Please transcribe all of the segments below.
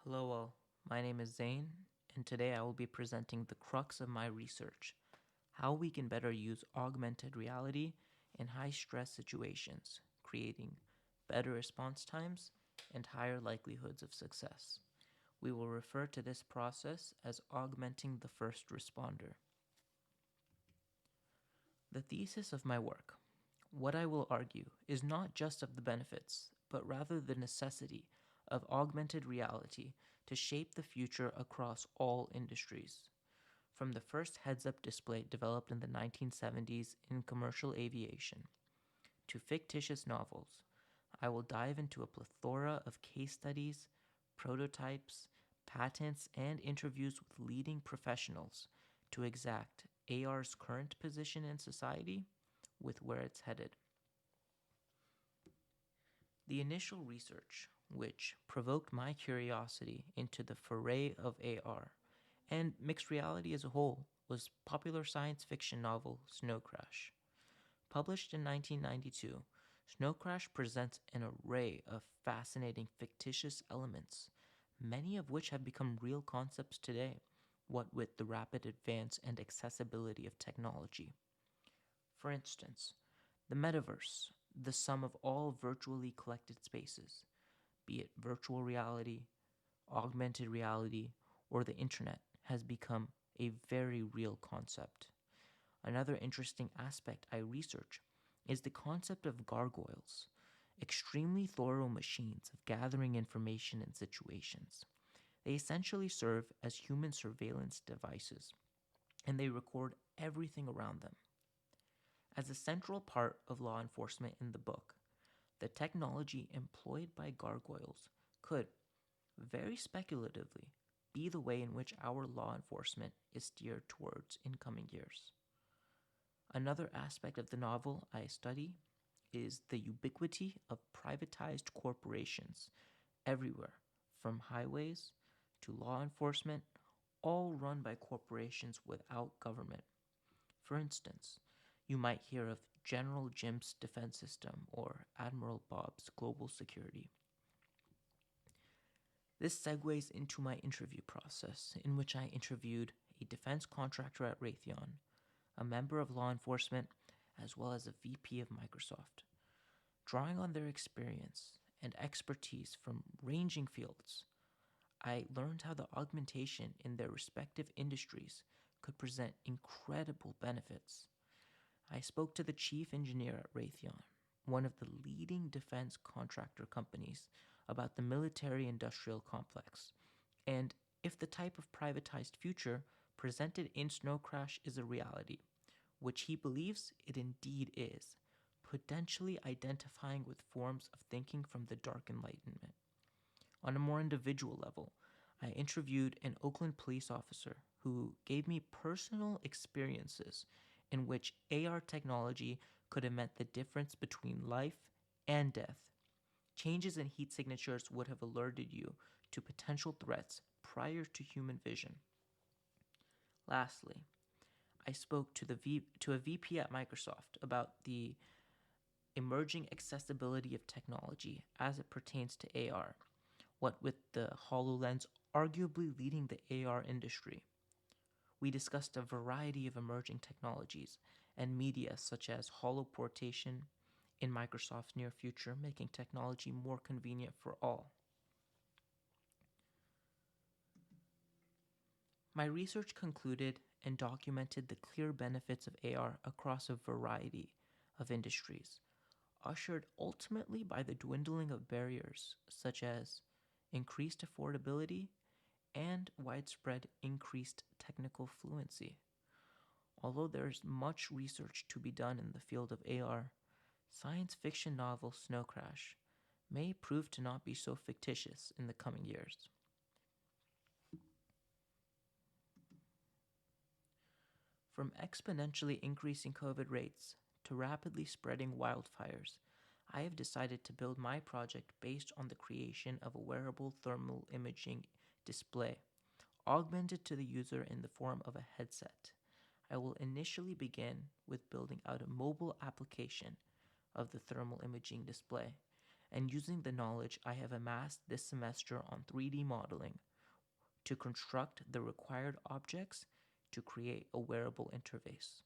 Hello, all. My name is Zane, and today I will be presenting the crux of my research: how we can better use augmented reality in high stress situations, creating better response times and higher likelihoods of success. We will refer to this process as augmenting the first responder. The thesis of my work, what I will argue, is not just of the benefits, but rather the necessity of augmented reality to shape the future across all industries. From the first heads up display developed in the 1970s in commercial aviation to fictitious novels, I will dive into a plethora of case studies, prototypes, patents, and interviews with leading professionals to exact AR's current position in society with where it's headed. The initial research, which provoked my curiosity into the foray of AR and mixed reality as a whole, was popular science fiction novel Snow Crash. Published in 1992, Snow Crash presents an array of fascinating fictitious elements, many of which have become real concepts today, what with the rapid advance and accessibility of technology. For instance, the metaverse, the sum of all virtually collected spaces, be it virtual reality, augmented reality, or the internet, has become a very real concept. Another interesting aspect I research is the concept of gargoyles, extremely thorough machines of gathering information in situations. They essentially serve as human surveillance devices, and they record everything around them. As a central part of law enforcement in the book, the technology employed by gargoyles could, very speculatively, be the way in which our law enforcement is steered towards in coming years. Another aspect of the novel I study is the ubiquity of privatized corporations everywhere, from highways to law enforcement, all run by corporations without government. For instance, you might hear of General Jim's defense system or Admiral Bob's global security. This segues into my interview process, in which I interviewed a defense contractor at Raytheon, a member of law enforcement, as well as a VP of Microsoft. Drawing on their experience and expertise from ranging fields, I learned how the augmentation in their respective industries could present incredible benefits. I spoke to the chief engineer at Raytheon, one of the leading defense contractor companies, about the military industrial complex, and if the type of privatized future presented in Snow Crash is a reality, which he believes it indeed is, potentially identifying with forms of thinking from the Dark Enlightenment. On a more individual level, I interviewed an Oakland police officer who gave me personal experiences in which AR technology could have meant the difference between life and death. Changes in heat signatures would have alerted you to potential threats prior to human vision. Lastly, I spoke to a VP at Microsoft about the emerging accessibility of technology as it pertains to AR, what with the HoloLens arguably leading the AR industry. We discussed a variety of emerging technologies and media such as holoportation in Microsoft's near future, making technology more convenient for all. My research concluded and documented the clear benefits of AR across a variety of industries, ushered ultimately by the dwindling of barriers such as increased affordability and widespread increased technical fluency. Although there is much research to be done in the field of AR, science fiction novel Snow Crash may prove to not be so fictitious in the coming years. From exponentially increasing COVID rates to rapidly spreading wildfires, I have decided to build my project based on the creation of a wearable thermal imaging display, augmented to the user in the form of a headset. I will initially begin with building out a mobile application of the thermal imaging display, and using the knowledge I have amassed this semester on 3D modeling to construct the required objects to create a wearable interface.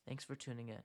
Thanks for tuning in.